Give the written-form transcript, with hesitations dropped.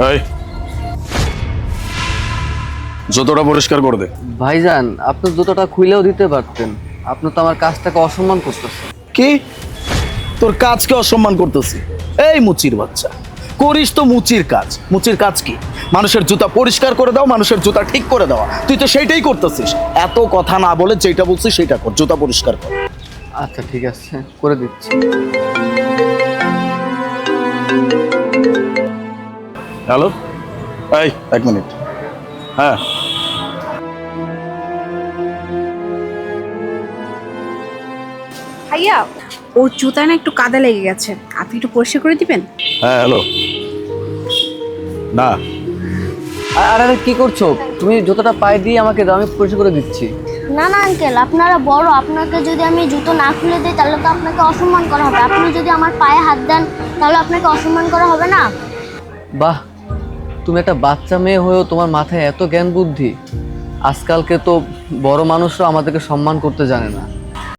এই জুতোটা পরিষ্কার করে দে। ভাইজান, আপনি জুতোটা খুইলেও দিতে পারতেন। আপনি তো আমার কাজটাকে অসম্মান করতেছেন। কি? তোর কাজকে অসম্মান করতেছি? এই মুচির বাচ্চা, করিস তো মুচির কাজ। মুচির কাজ কি? মানুষের জুতা পরিষ্কার করে দাও, মানুষের জুতা ঠিক করে দেওয়া। তুই তো সেইটাই করতেছিস। এত কথা না বলে যেটা বলছিস সেটা কর, জুতা পরিষ্কার কর। আচ্ছা ঠিক আছে, করে দিচ্ছি। হ্যালো, এই 1 মিনিট। হ্যাঁ ভাইয়া, ওর জুতায় না একটু কাদা লেগে গেছে, আপনি একটু পরিষ্কার করে দিবেন? হ্যাঁ হ্যালো। না, আরে কি করছো তুমি? জুতোটা পায়ে দিয়ে আমাকে দাও, আমি পরিষ্কার করে দিচ্ছি। না না আঙ্কেল, আপনারা বড়, আপনাকে যদি আমি জুতো না খুলে দিই তাহলে তো আপনাকে অসম্মান করা হবে। আপনি যদি আমার পায়ে হাত দেন তাহলে আপনাকে অসম্মান করা হবে না? বাহ, তুমি একটা বাচ্চা মেয়ে হয়েও তোমার মাথায় এত জ্ঞান বুদ্ধি। আজকালকে তো বড় মানুষরা আমাদেরকে সম্মান করতে জানে না।